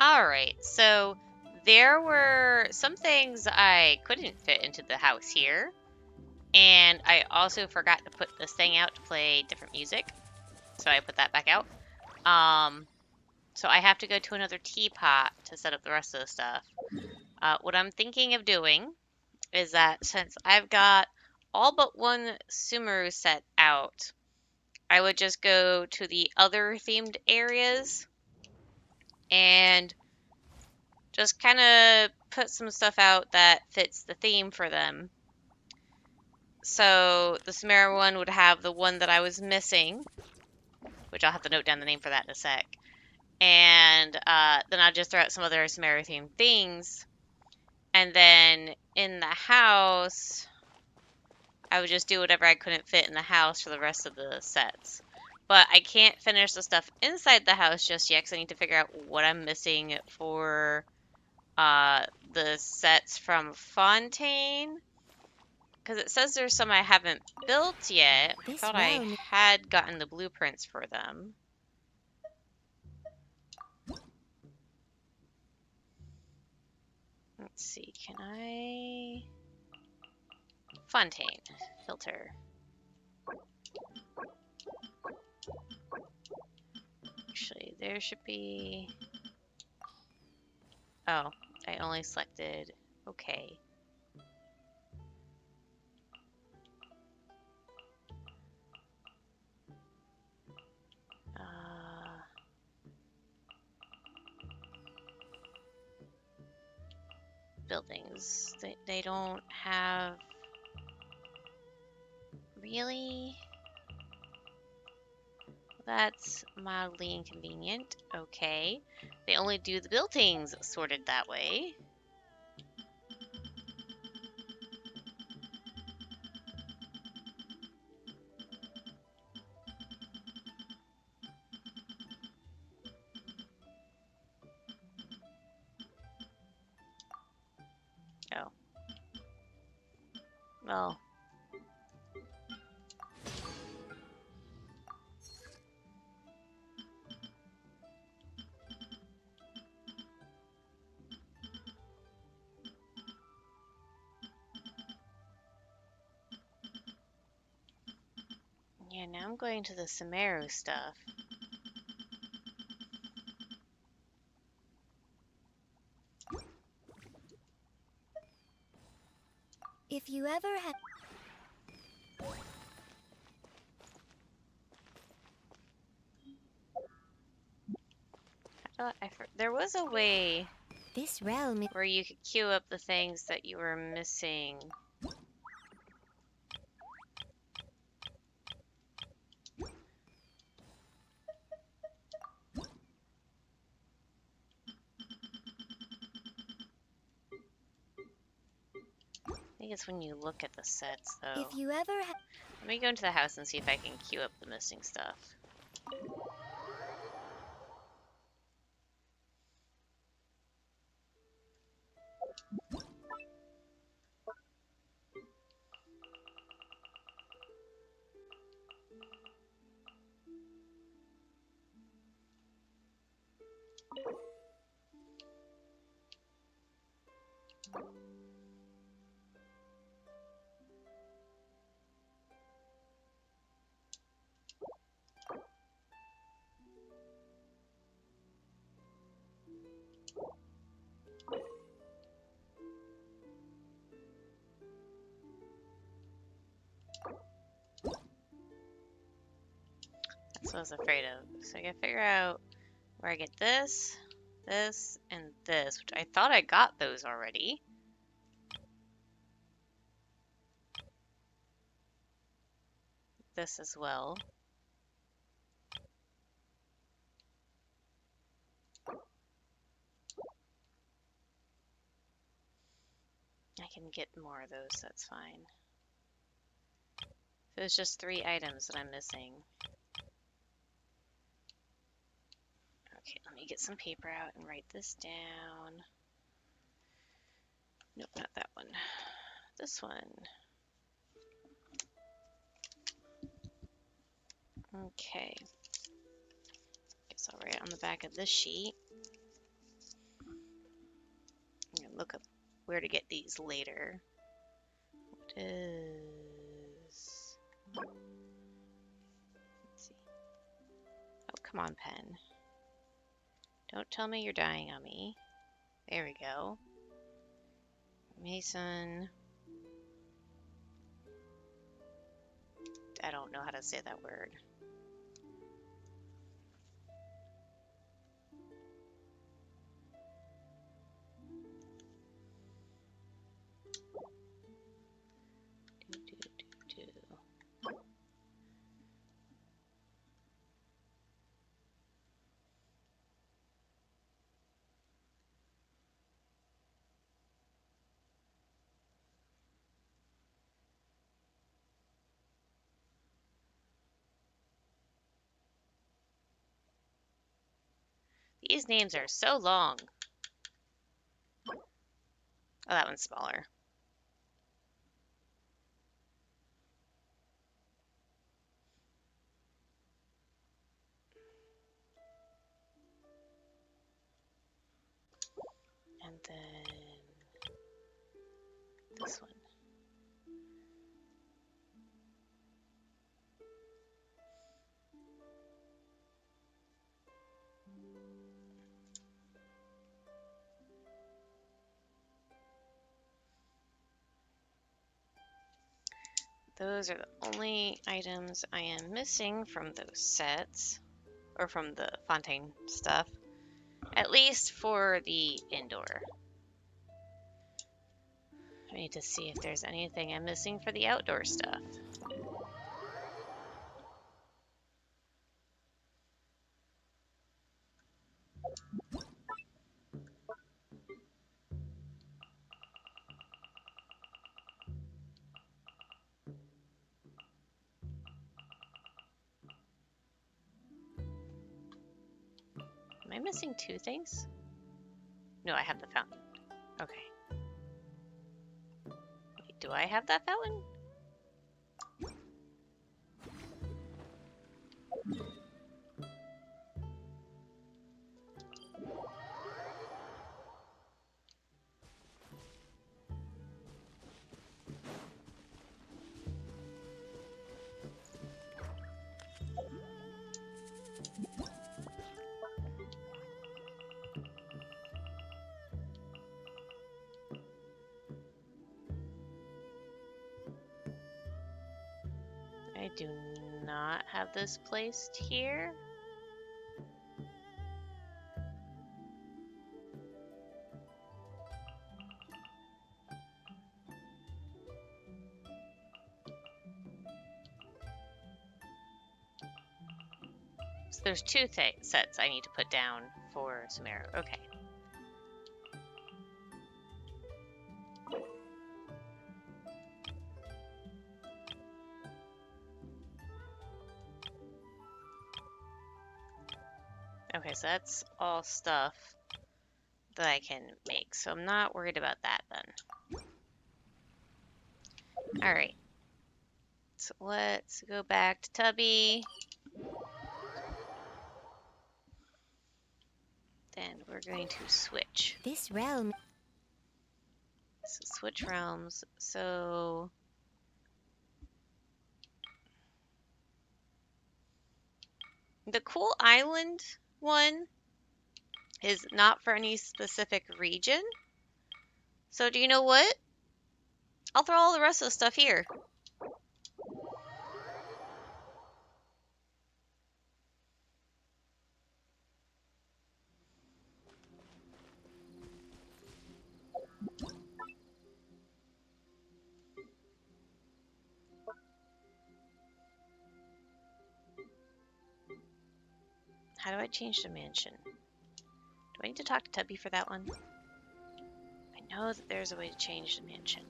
Alright, so there were some things I couldn't fit into the house here, and I also forgot to put this thing out to play different music, so I put that back out. Um, so I have to go to another teapot to set up the rest of the stuff. What I'm thinking of doing is that since I've got all but one Sumeru set out, I would just go to the other themed areas and just kind of put some stuff out that fits the theme for them. So the Sumeru one would have the one that I was missing, which I'll have to note down the name for that in a sec. And then I'll just throw out some other Sumeru themed things. And then in the house, I would just do whatever I couldn't fit in the house for the rest of the sets. But I can't finish the stuff inside the house just yet because I need to figure out what I'm missing for the sets from Fontaine. Because it says there's some I haven't built yet. I thought I had gotten the blueprints for them. Let's see, can I... Fontaine, filter. Actually, there should be... Oh, I only selected... Okay. Buildings. They don't have... Really? That's mildly inconvenient. Okay. They only do the buildings sorted that way. Oh. Well. Yeah, now I'm going to the Sumeru stuff. If you ever had... There was a way This realm... where you could queue up the things that you were missing. I think it's when you look at the sets, though. If you ever had... Let me go into the house and see if I can queue up the missing stuff. That's what I was afraid of. So I gotta figure out where I get this, this, and this, which I thought I got those already. This as well. I can get more of those, that's fine. So it's just 3 items that I'm missing. Okay, let me get some paper out and write this down. Nope, not that one. This one. Okay. Guess I'll write it on the back of this sheet. look up where to get these later. What is... Let's see. Oh, come on, pen. Don't tell me you're dying on me. There we go. Mason. I don't know how to say that word. These names are so long. Oh, that one's smaller. And then this one. Those are the only items I am missing from those sets, or from the Fontaine stuff, at least for the indoor. I need to see if there's anything I'm missing for the outdoor stuff. Am I missing two things? No, I have the fountain. Okay. Wait, do I have that fountain? I do not have this placed here. So there's two sets I need to put down for Sumeru. Okay. Okay, so that's all stuff that I can make, so I'm not worried about that then. Alright. So let's go back to Tubby. Then we're going to switch. This realm. So switch realms. So the Cool Island one is not for any specific region. So do you know what? I'll throw all the rest of the stuff here. How do I change the mansion? Do I need to talk to Tubby for that one? I know that there's a way to change the mansion.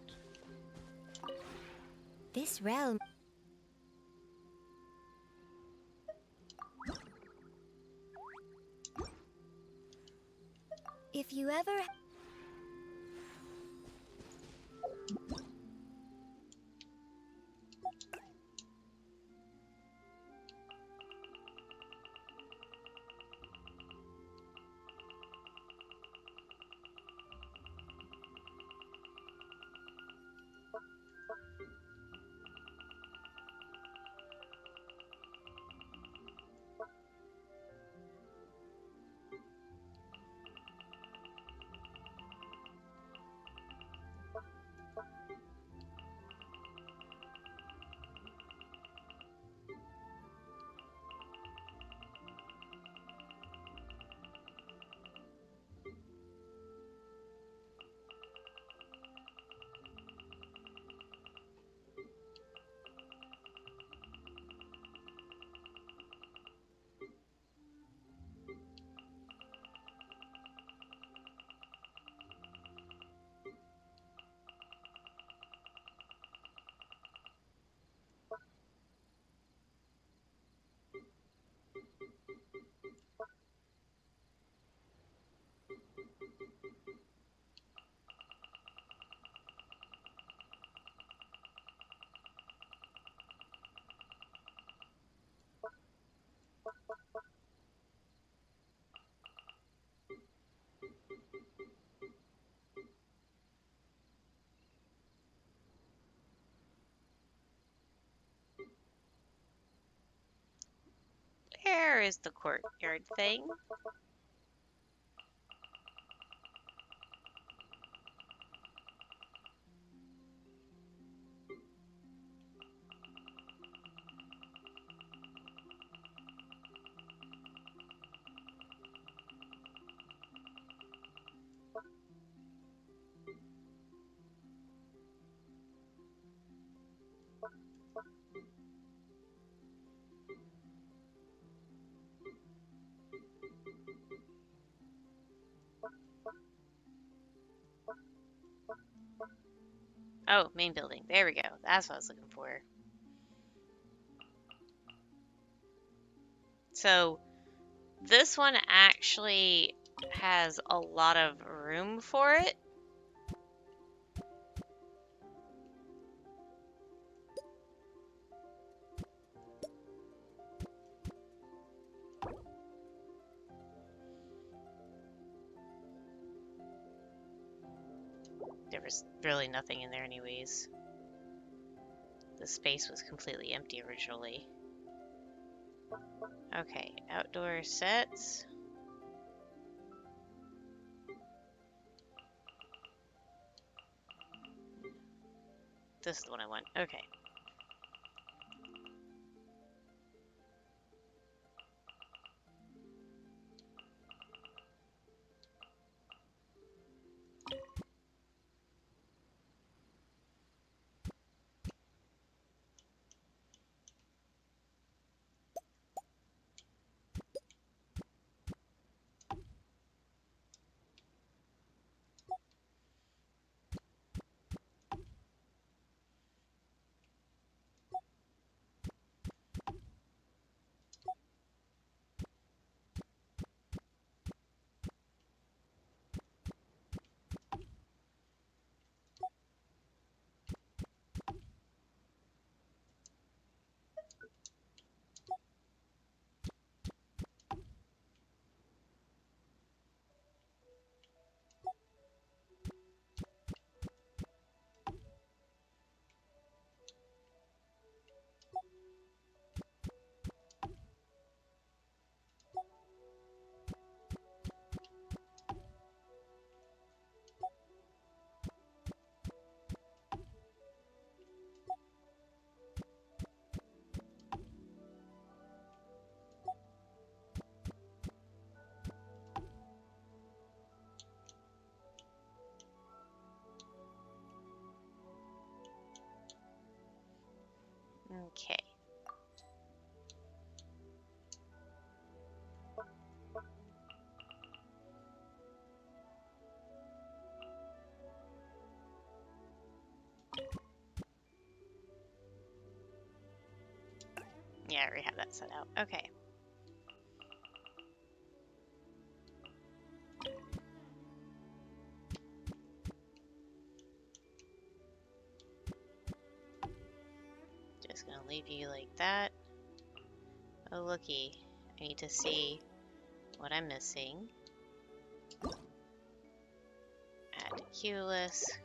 This realm. If you ever. is the courtyard thing. Oh, main building. There we go. That's what I was looking for. So this one actually has a lot of room for it. There was really nothing in there anyways. The space was completely empty originally. Okay, outdoor sets. This is the one I want. Okay. Okay. Yeah, I already have that set out. Okay. Just gonna leave you like that. Oh, looky. I need to see what I'm missing. Add queue list.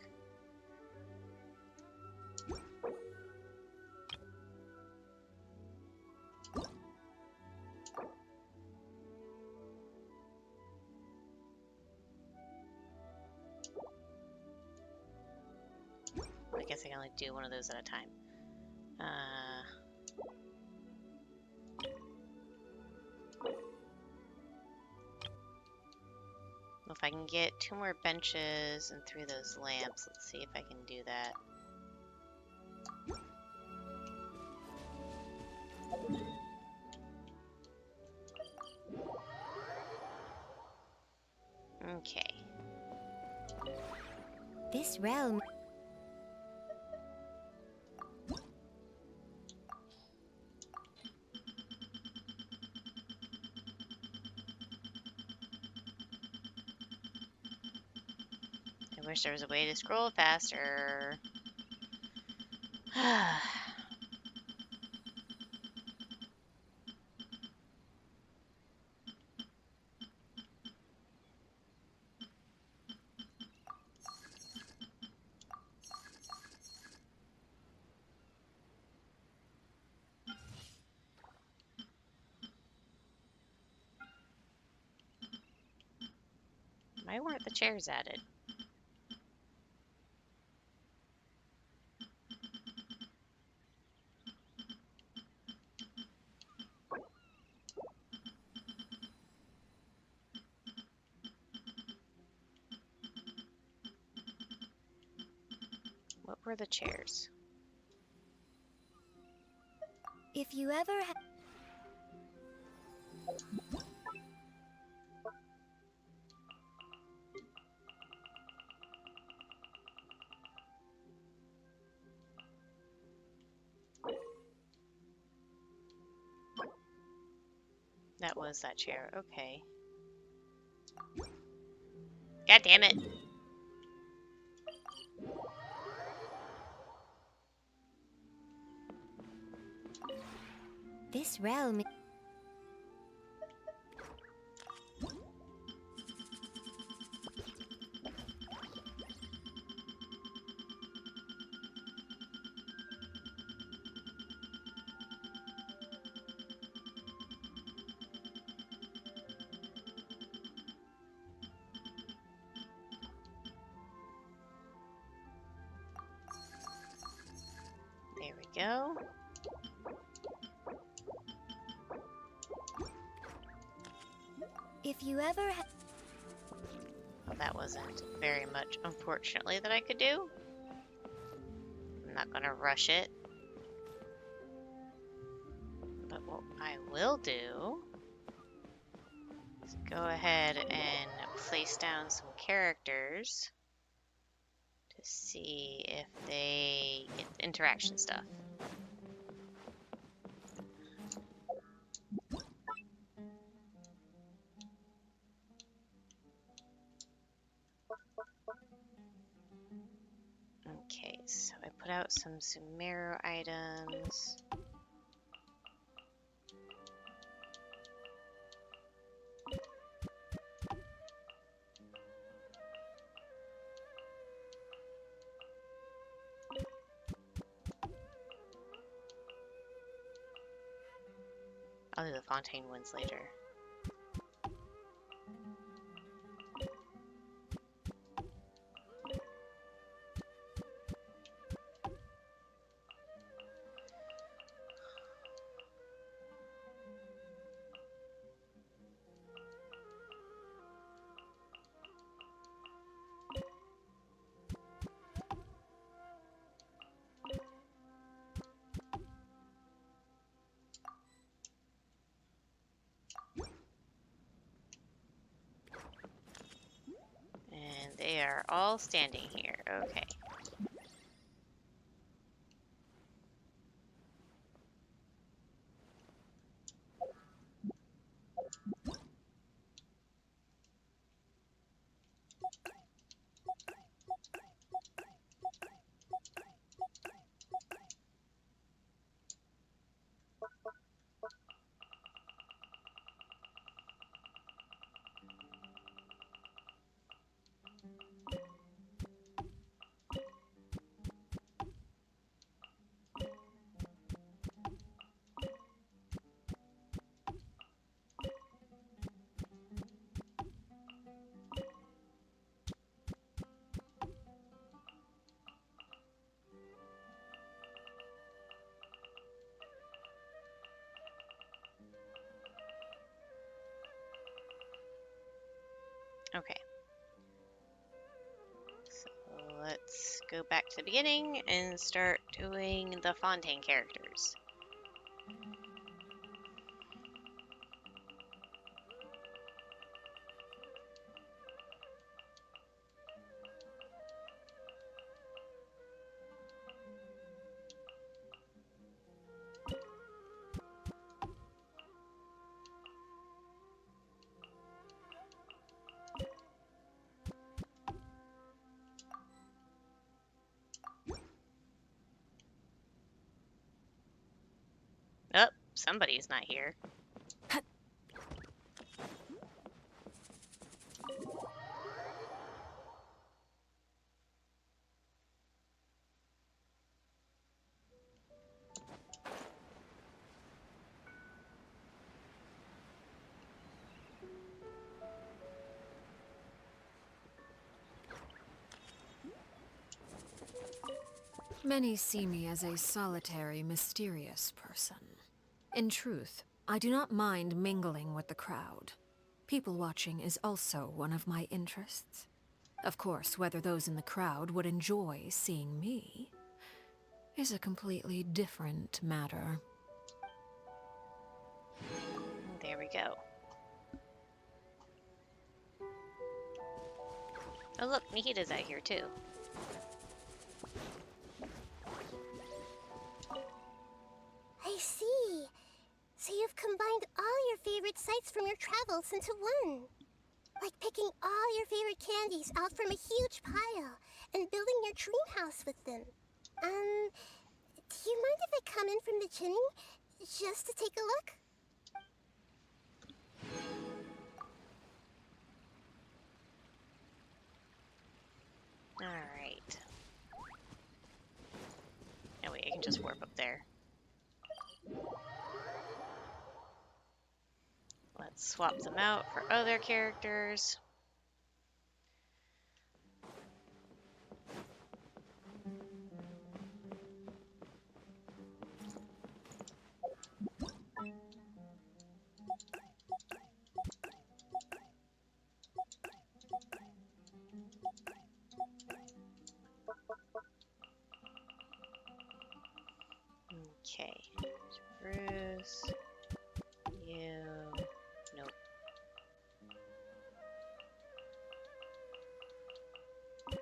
I guess I can only do one of those at a time. If I can get 2 more benches and 3 of those lamps, let's see if I can do that. Okay. This realm. I wish there was a way to scroll faster. Why weren't the chairs added? What were the chairs? If you ever ha- That was that chair. Okay. God damn it. This realm. There we go. If you ever ha- Well, that wasn't very much, unfortunately, that I could do. I'm not going to rush it. But what I will do is go ahead and place down some characters to see if they get the interaction stuff. Okay, so I put out some Sumeru items. I'll do the Fontaine ones later. And they are all standing here. Okay. Okay. So let's go back to the beginning and start doing the Fontaine characters. Oh, somebody's not here. Many see me as a solitary, mysterious person. In truth, I do not mind mingling with the crowd. People watching is also one of my interests. Of course, whether those in the crowd would enjoy seeing me is a completely different matter. There we go. Oh look, Nikita's out here too. I see. So you've combined all your favorite sights from your travels into one. Like picking all your favorite candies out from a huge pile and building your dream house with them. Do you mind if I come in from the chimney just to take a look? Alright. Oh wait, I can just warp up there. Let's swap them out for other characters. Okay. Bruce. You. Nope.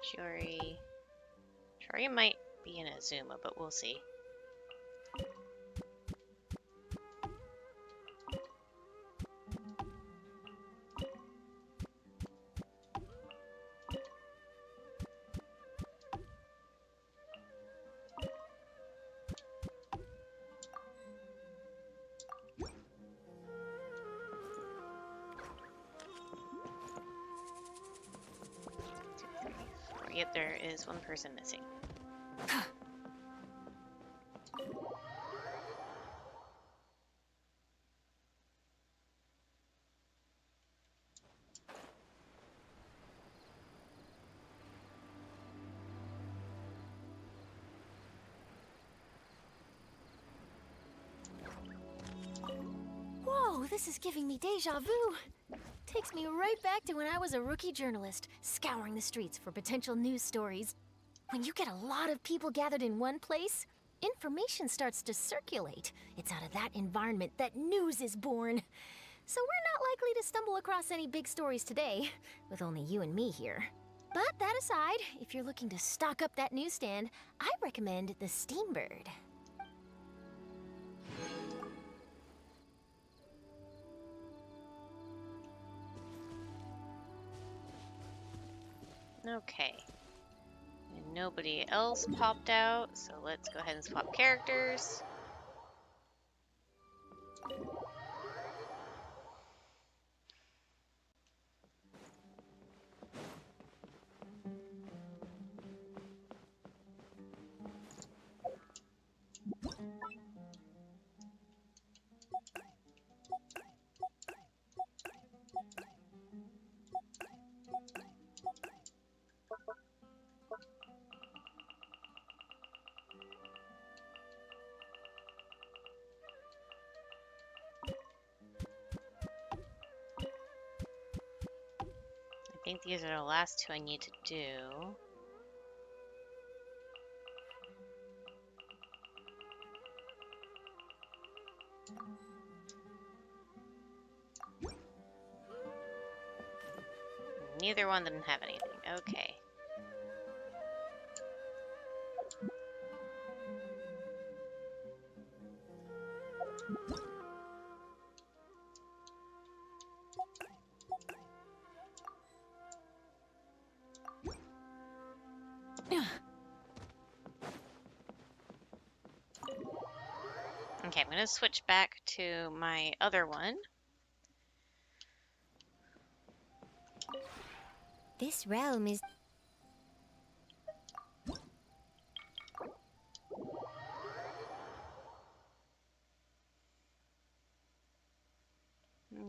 Shiori. Shiori might be in Azuma, but we'll see. Yep, there is one person missing. Whoa, this is giving me deja vu. Takes me right back to when I was a rookie journalist, scouring the streets for potential news stories. When you get a lot of people gathered in one place, information starts to circulate. It's out of that environment that news is born. So we're not likely to stumble across any big stories today, with only you and me here. But that aside, if you're looking to stock up that newsstand, I recommend the Steambird. Okay. And nobody else popped out, so let's go ahead and swap characters. I think these are the last two I need to do. Neither one didn't have anything. Okay. Okay, I'm going to switch back to my other one. This realm is...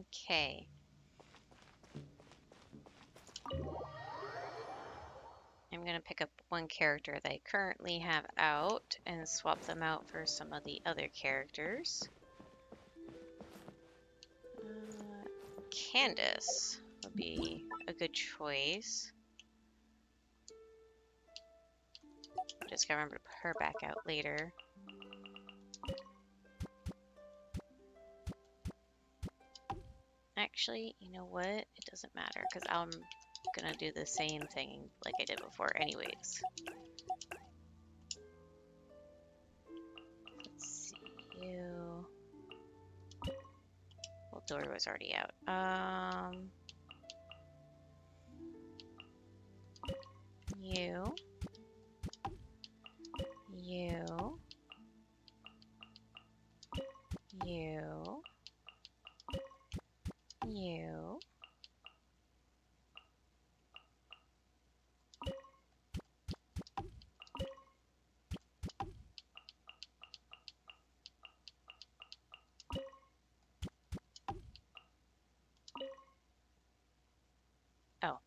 Okay. I'm going to pick up one character that I currently have out and swap them out for some of the other characters. Candace would be a good choice. Just gotta remember to put her back out later. Actually, you know what? It doesn't matter because I'm gonna do the same thing like I did before anyways. Let's see you. Well, Dory was already out. You. You. You. You. Oh.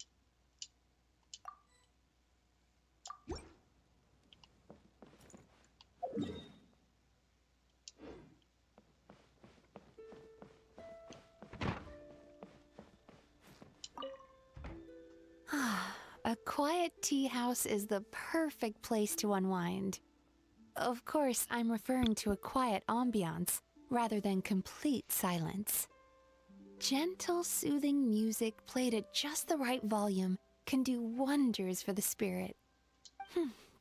A quiet tea house is the perfect place to unwind. Of course, I'm referring to a quiet ambiance rather than complete silence. Gentle, soothing music played at just the right volume can do wonders for the spirit.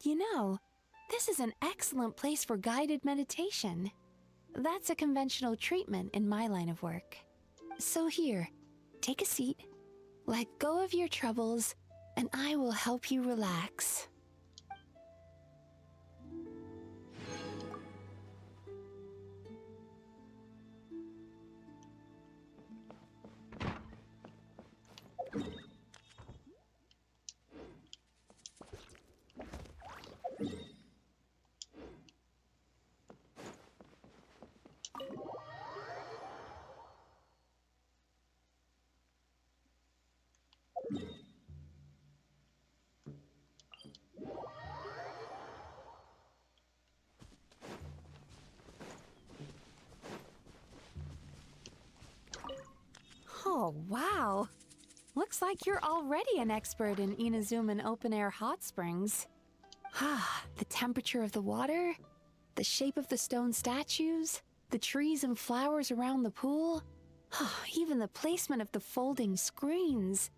You know, this is an excellent place for guided meditation. That's a conventional treatment in my line of work. So here, take a seat, let go of your troubles, and I will help you relax. Oh, wow. Looks like you're already an expert in Inazuman open-air hot springs. The temperature of the water, the shape of the stone statues, the trees and flowers around the pool, even the placement of the folding screens.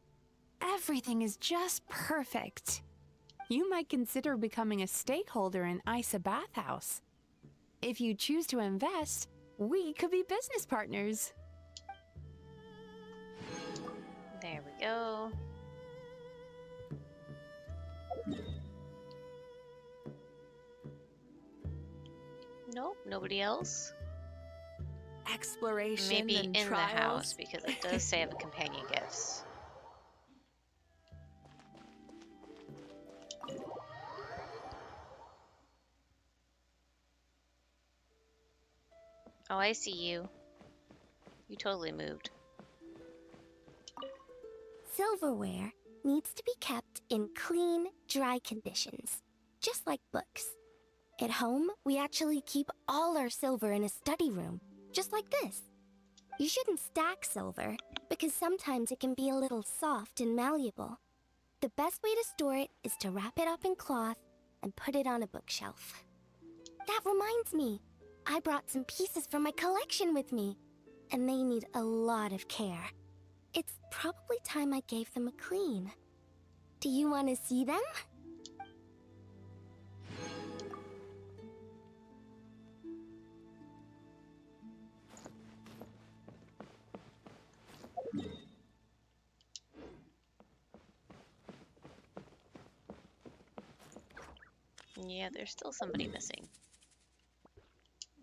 Everything is just perfect. You might consider becoming a stakeholder in Isa Bathhouse. If you choose to invest, we could be business partners. There we go. Nope, nobody else. Exploration Maybe and in trials. the house because it does say I have companion gifts. Oh, I see you. You totally moved. Silverware needs to be kept in clean, dry conditions, just like books. At home, we actually keep all our silver in a study room, just like this. You shouldn't stack silver, because sometimes it can be a little soft and malleable. The best way to store it is to wrap it up in cloth and put it on a bookshelf. That reminds me, I brought some pieces from my collection with me, and they need a lot of care. It's probably time I gave them a clean. Do you want to see them? Yeah, there's still somebody missing.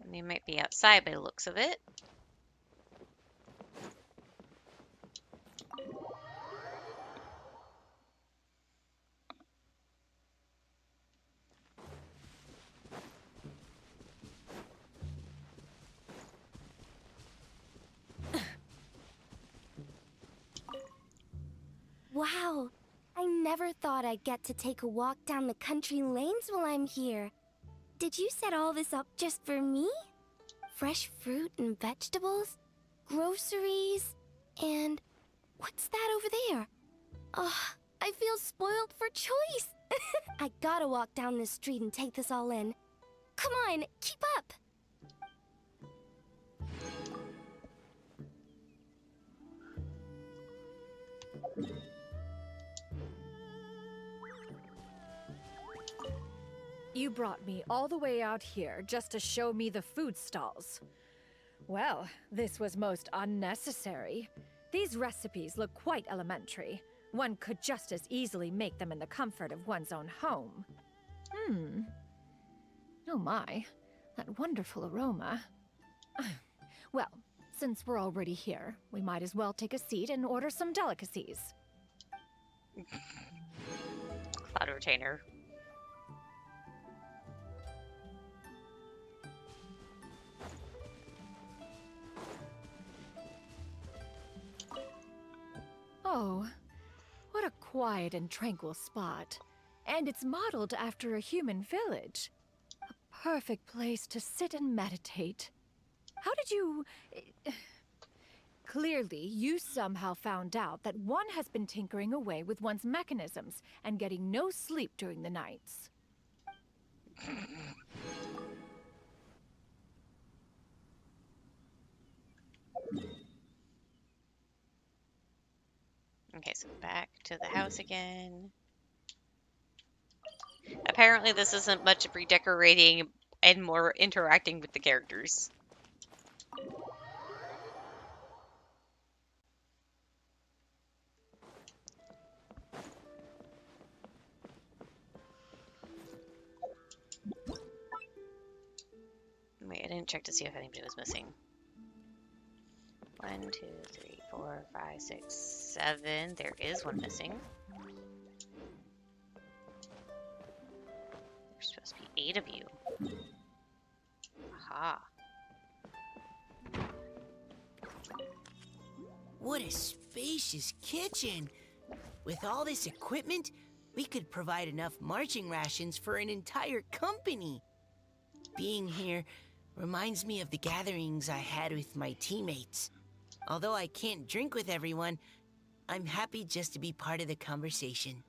And they might be outside by the looks of it. Wow, I never thought I'd get to take a walk down the country lanes while I'm here. Did you set all this up just for me? Fresh fruit and vegetables, groceries, and what's that over there? Ugh, I feel spoiled for choice. I gotta walk down this street and take this all in. Come on, keep up. You brought me all the way out here just to show me the food stalls. Well, this was most unnecessary. These recipes look quite elementary. One could just as easily make them in the comfort of one's own home. Oh my, that wonderful aroma. Well, since we're already here, we might as well take a seat and order some delicacies. Cloud retainer. Oh, what a quiet and tranquil spot. And it's modeled after a human village. A perfect place to sit and meditate. How did you... Clearly, you somehow found out that one has been tinkering away with one's mechanisms and getting no sleep during the nights. Okay, so back to the house again. Apparently this isn't much of redecorating and more interacting with the characters. Wait, I didn't check to see if anybody was missing. 1, 2, 3, 4, 5, 6, 7. There is one missing. There's supposed to be 8 of you. Aha. What a spacious kitchen! With all this equipment, we could provide enough marching rations for an entire company. Being here reminds me of the gatherings I had with my teammates. Although I can't drink with everyone, I'm happy just to be part of the conversation.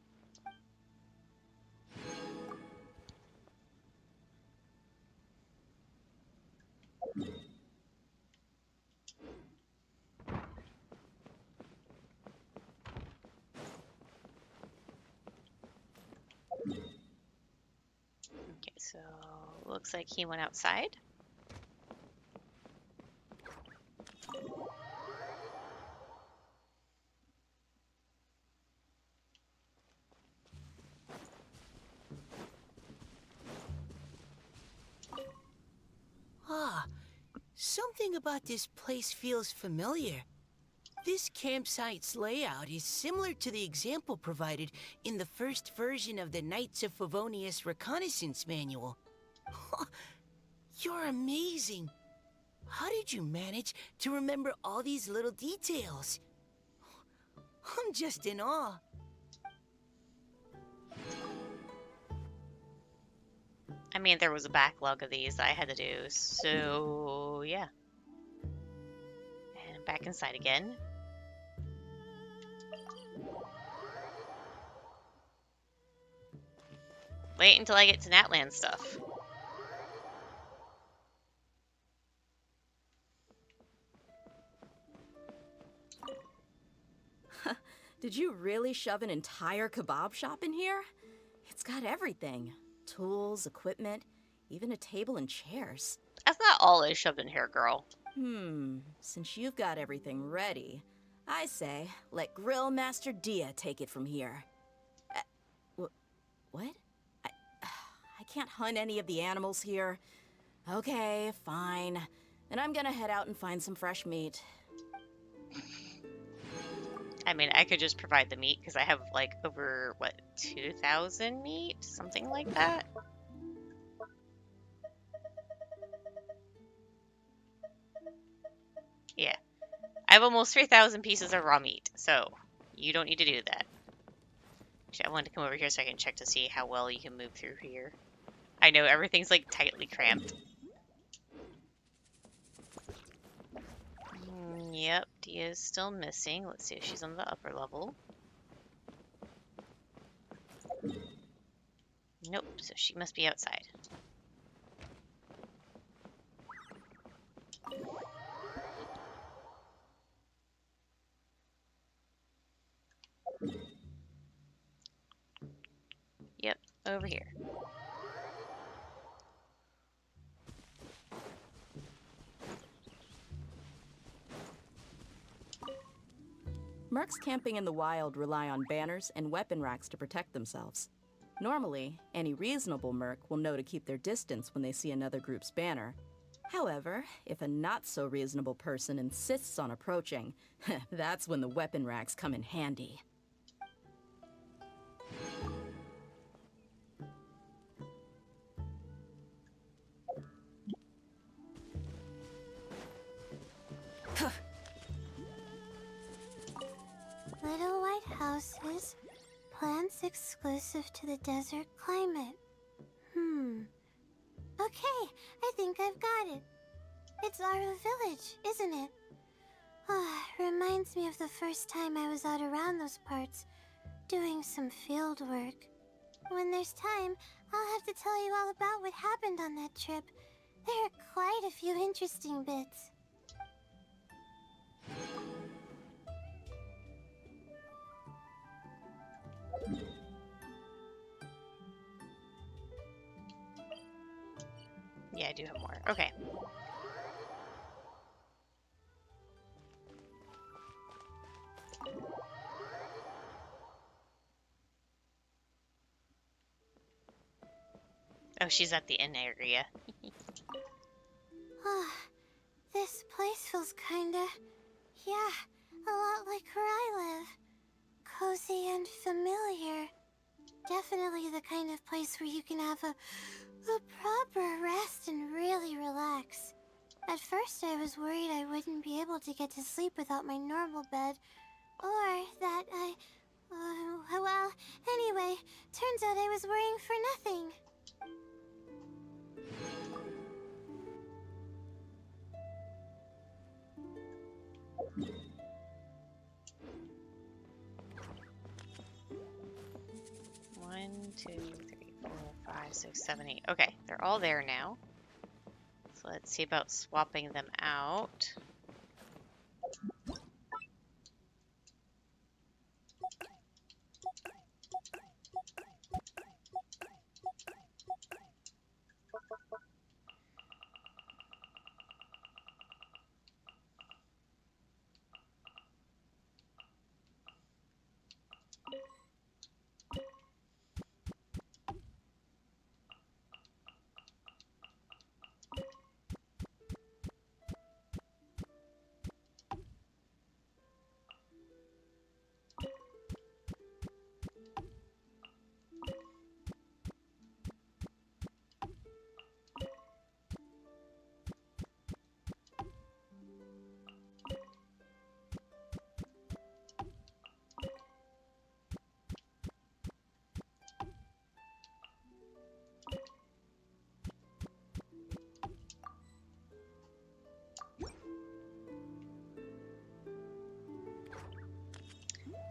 Okay, so looks like he went outside. Ah, something about this place feels familiar. This campsite's layout is similar to the example provided in the first version of the Knights of Favonius Reconnaissance Manual. You're amazing. How did you manage to remember all these little details? I'm just in awe. I mean, there was a backlog of these I had to do, so yeah. And back inside again. Wait until I get to Natland stuff. Did you really shove an entire kebab shop in here? It's got everything. Tools, equipment, even a table and chairs. That's not all I shoved in here, girl. Since you've got everything ready, I say, let Grill Master Dia take it from here. What? I can't hunt any of the animals here. Okay, fine. Then I'm gonna head out and find some fresh meat. I mean, I could just provide the meat because I have like over, what, 2,000 meat? Something like that? Yeah. I have almost 3,000 pieces of raw meat, so you don't need to do that. Actually, I wanted to come over here so I can check to see how well you can move through here. I know everything's like tightly cramped. Yep, Dia's still missing. Let's see if she's on the upper level. Nope, so she must be outside. Yep, over here. Mercs camping in the wild rely on banners and weapon racks to protect themselves. Normally, any reasonable merc will know to keep their distance when they see another group's banner. However, if a not-so-reasonable person insists on approaching, that's when the weapon racks come in handy. Little white houses, plants exclusive to the desert climate. Okay, I think I've got it. It's our village, isn't it? Reminds me of the first time I was out around those parts, doing some field work. When there's time, I'll have to tell you all about what happened on that trip. There are quite a few interesting bits. Yeah, I do have more. Okay. Oh, she's at the inn area. This place feels kinda, yeah, a lot like where I live. Cozy and familiar. Definitely the kind of place where you can have a proper rest and really relax. At first I was worried I wouldn't be able to get to sleep without my normal bed. Or that well, anyway, turns out I was worrying for nothing. One, two, three, 4, 5, 6, 7, 8. Okay, they're all there now. So let's see about swapping them out.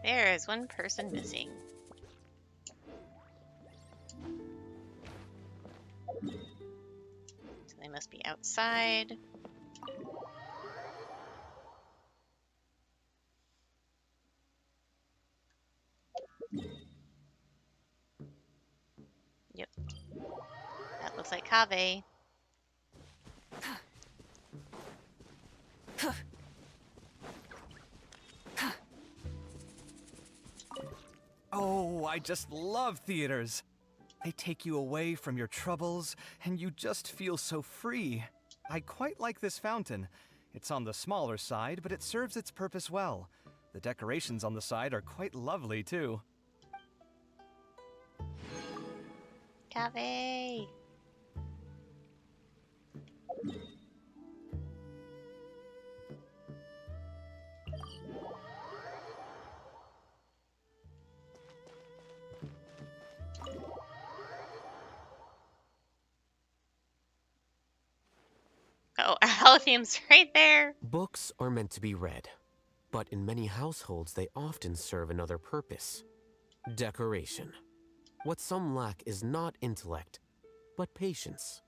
There is one person missing. So they must be outside. Yep. That looks like Kaveh. Oh, I just love theaters. They take you away from your troubles, and you just feel so free. I quite like this fountain. It's on the smaller side, but it serves its purpose well. The decorations on the side are quite lovely, too. Kaveh! Oh, Alfheim's right there. Books are meant to be read, but in many households they often serve another purpose. Decoration. What some lack is not intellect, but patience.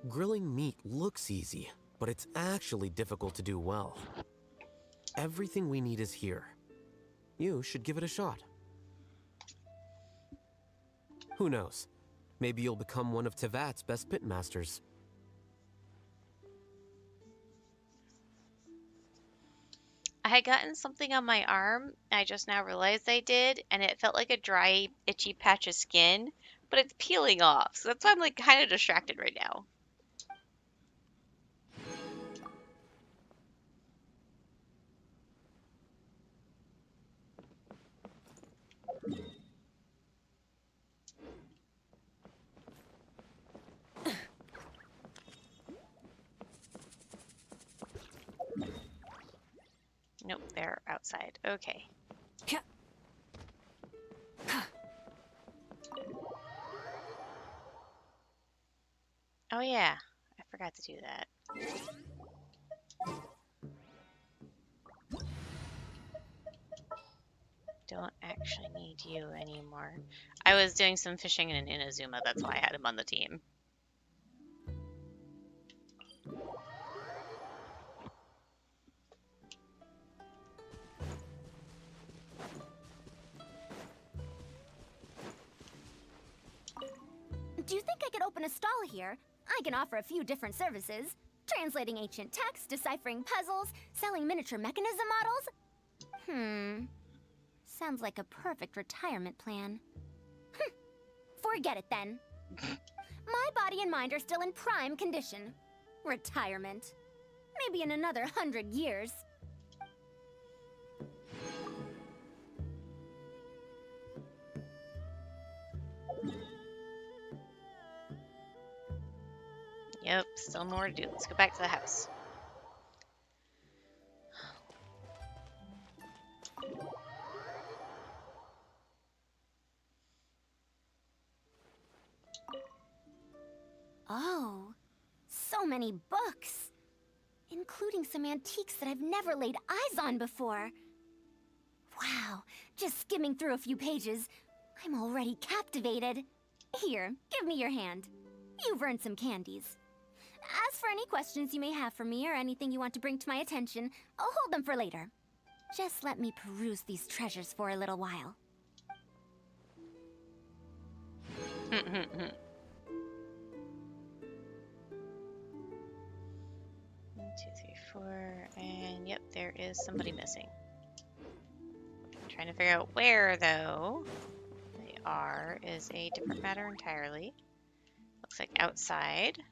Grilling meat looks easy, but it's actually difficult to do well. Everything we need is here. You should give it a shot. Who knows? Maybe you'll become one of Tevat's best pitmasters. I had gotten something on my arm, and I just now realized I did, and it felt like a dry, itchy patch of skin, but it's peeling off, so that's why I'm like kind of distracted right now. Nope, they're outside. Okay. Oh yeah, I forgot to do that. Don't actually need you anymore. I was doing some fishing in Inazuma, that's why I had him on the team. Do you think I could open a stall here? I can offer a few different services. Translating ancient texts, deciphering puzzles, selling miniature mechanism models. Sounds like a perfect retirement plan. Forget it then. My body and mind are still in prime condition. Retirement. Maybe in another 100 years. Yep, still more to do. Let's go back to the house. Oh, so many books. Including some antiques that I've never laid eyes on before. Wow, just skimming through a few pages, I'm already captivated. Here, give me your hand. You've earned some candies. As for any questions you may have for me or anything you want to bring to my attention, I'll hold them for later. Just let me peruse these treasures for a little while. 1, 2, 3, 4, and yep, there is somebody missing. Trying to figure out where, though, they are is a different matter entirely. Looks like outside.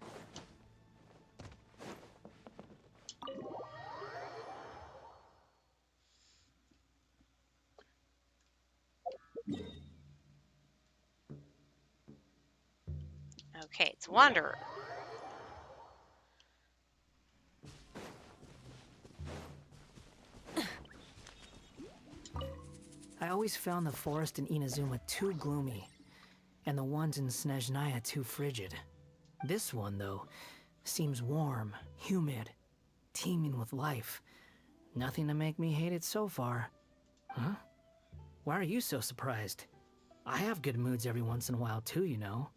Okay, it's Wanderer. I always found the forest in Inazuma too gloomy, and the ones in Snezhnaya too frigid. This one, though, seems warm, humid, teeming with life. Nothing to make me hate it so far. Huh? Why are you so surprised? I have good moods every once in a while too, you know.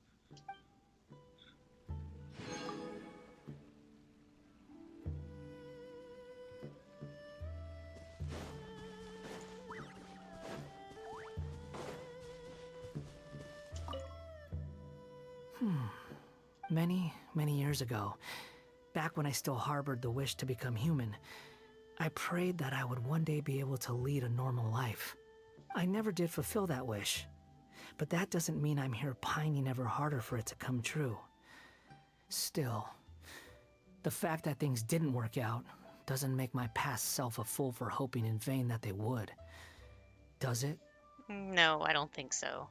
Many years ago, back when I still harbored the wish to become human, I prayed that I would one day be able to lead a normal life. I never did fulfill that wish, but that doesn't mean I'm here pining ever harder for it to come true. Still, the fact that things didn't work out doesn't make my past self a fool for hoping in vain that they would. Does it? No, I don't think so.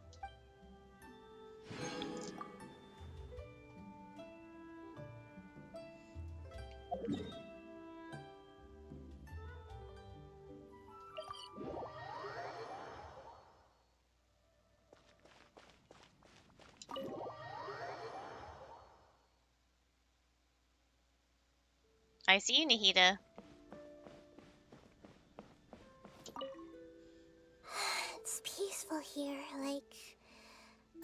I see you, Nahida. It's peaceful here, like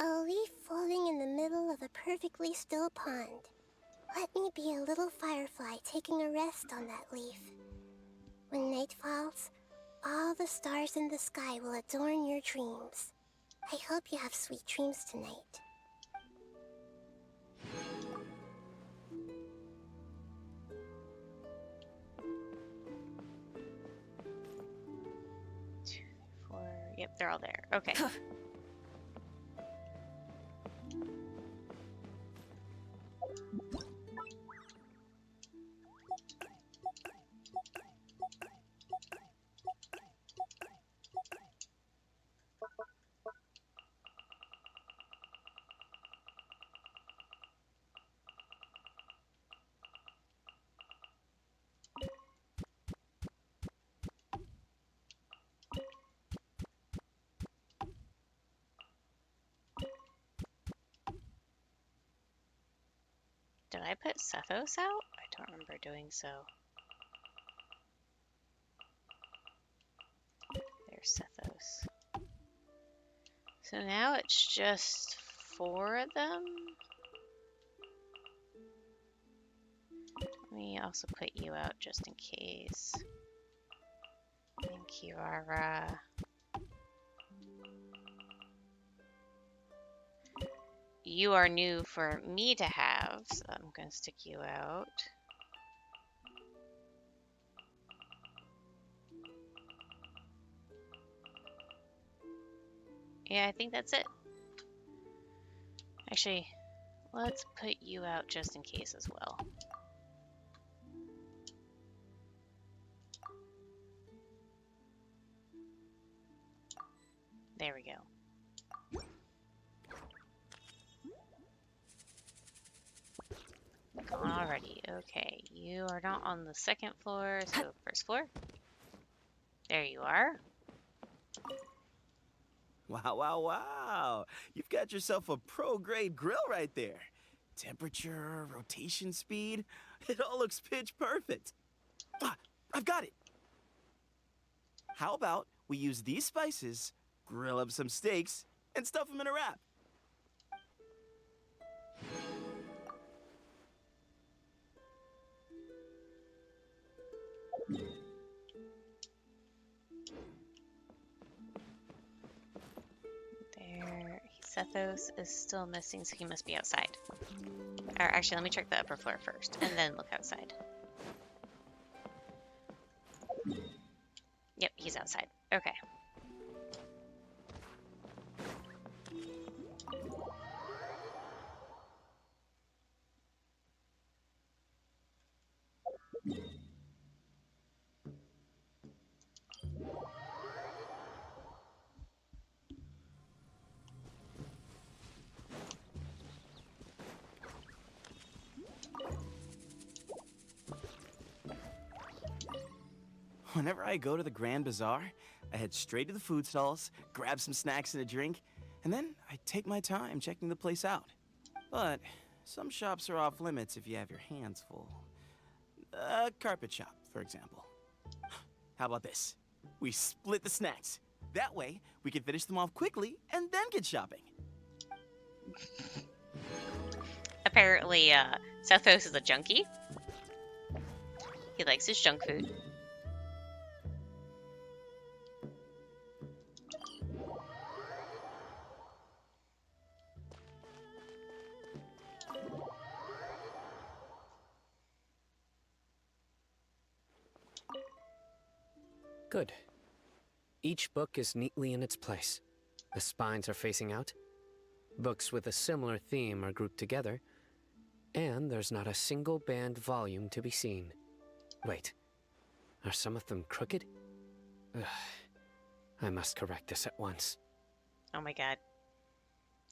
a leaf floating in the middle of a perfectly still pond. Let me be a little firefly taking a rest on that leaf. When night falls, all the stars in the sky will adorn your dreams. I hope you have sweet dreams tonight. Two, four. Yep, they're all there. Okay. Did I put Sethos out? I don't remember doing so. There's Sethos. So now it's just 4 of them. Let me also put you out just in case. And Kiara. You are new for me to have, so I'm going to stick you out. Yeah, I think that's it. Actually, let's put you out just in case as well. There we go. Alrighty, okay. You are not on the second floor, so first floor. There you are. Wow, wow, wow. You've got yourself a pro-grade grill right there. Temperature, rotation speed, it all looks pitch perfect. Ah, I've got it. How about we use these spices, grill up some steaks, and stuff them in a wrap? There. Sethos is still missing, so he must be outside. Or actually, let me check the upper floor first, and then look outside. Yep, he's outside. Okay. Whenever I go to the Grand Bazaar, I head straight to the food stalls, grab some snacks and a drink, and then I take my time checking the place out. But some shops are off limits if you have your hands full. A carpet shop, for example. How about this? We split the snacks. That way, we can finish them off quickly and then get shopping. Apparently, Sethos is a junkie. He likes his junk food. Good. Each book is neatly in its place. The spines are facing out. Books with a similar theme are grouped together. And there's not a single banned volume to be seen. Wait, are some of them crooked? Ugh. I must correct this at once. Oh my god.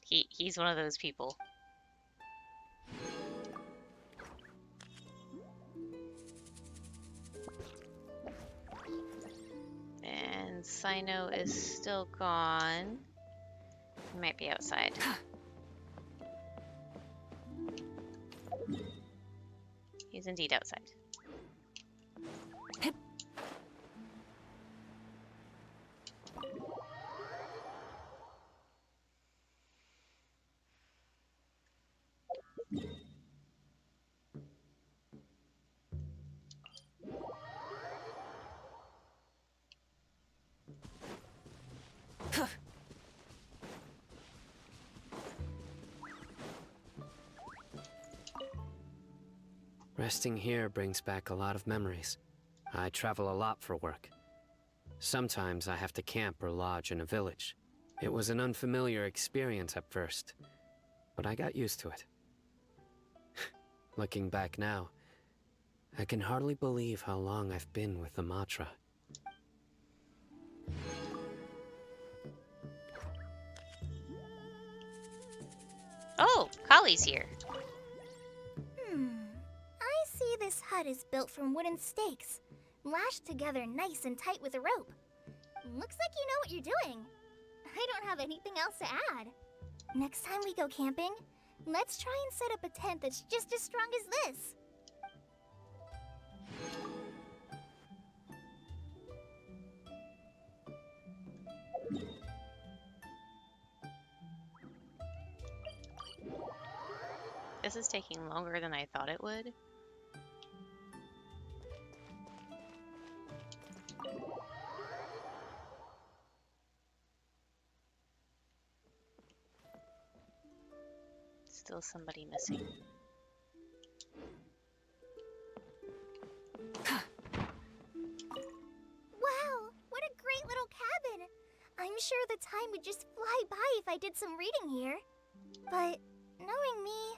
He's one of those people. And Sino is still gone. He might be outside. He's indeed outside. Resting here brings back a lot of memories. I travel a lot for work. Sometimes I have to camp or lodge in a village. It was an unfamiliar experience at first, but I got used to it. Looking back now, I can hardly believe how long I've been with the Matra. Oh, Kali's here. I see this hut is built from wooden stakes, lashed together nice and tight with a rope. Looks like you know what you're doing. I don't have anything else to add. Next time we go camping, let's try and set up a tent that's just as strong as this. This is taking longer than I thought it would. Still somebody missing. Wow, what a great little cabin! I'm sure the time would just fly by if I did some reading here. But knowing me,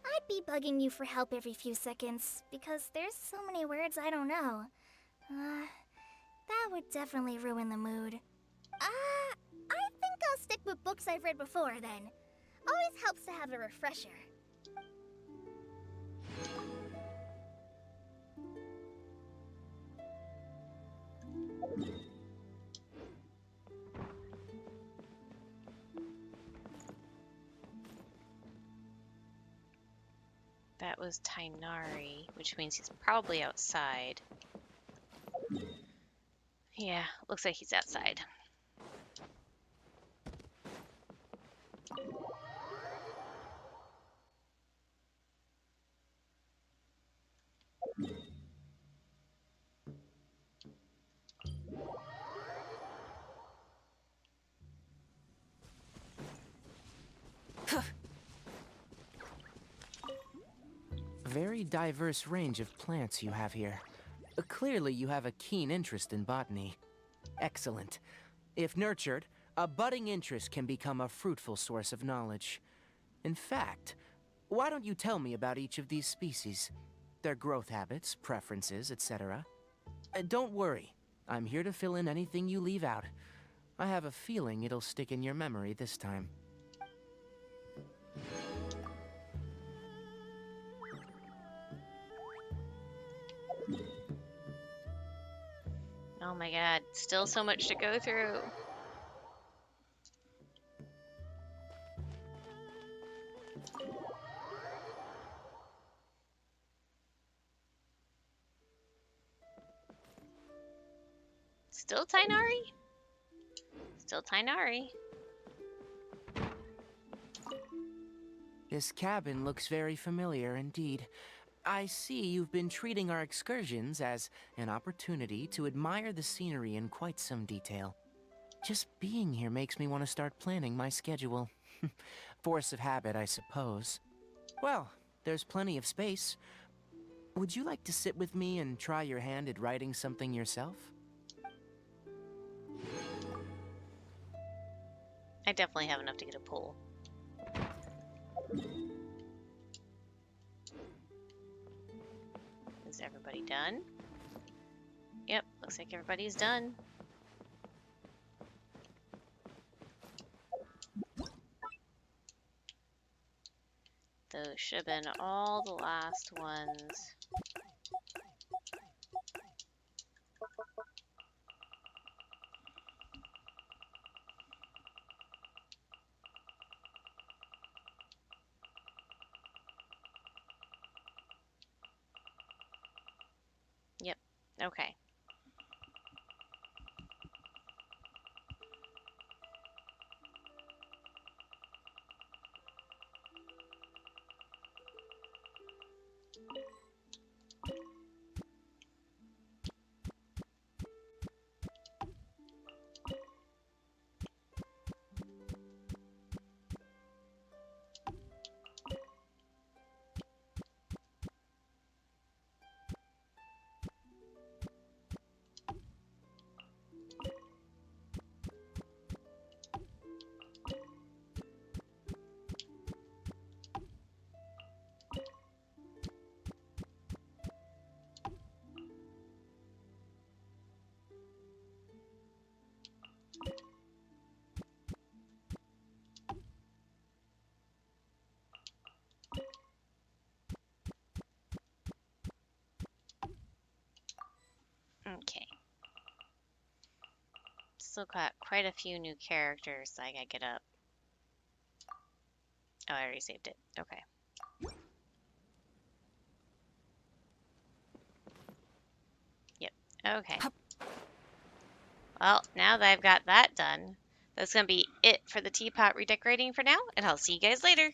I'd be bugging you for help every few seconds, because there's so many words I don't know. That would definitely ruin the mood. I think I'll stick with books I've read before then. Always helps to have a refresher. That was Tainari, which means he's probably outside. Yeah, looks like he's outside. Very diverse range of plants you have here. Clearly, you have a keen interest in botany. Excellent. If nurtured, a budding interest can become a fruitful source of knowledge. In fact, why don't you tell me about each of these species? Their growth habits, preferences, etc. Don't worry. I'm here to fill in anything you leave out. I have a feeling it'll stick in your memory this time. Oh my god, still so much to go through. Still Tainari? Still Tainari. This cabin looks very familiar indeed. I see you've been treating our excursions as an opportunity to admire the scenery in quite some detail. Just being here makes me want to start planning my schedule. Force of habit, I suppose. Well, there's plenty of space. Would you like to sit with me and try your hand at writing something yourself? I definitely have enough to get a pull. Is everybody done? Yep, looks like everybody's done. Those should have been all the last ones. Yep, okay. also got quite a few new characters I gotta get up. Oh, I already saved it. Okay. Yep. Okay. Well, now that I've got that done, that's going to be it for the teapot redecorating for now, and I'll see you guys later.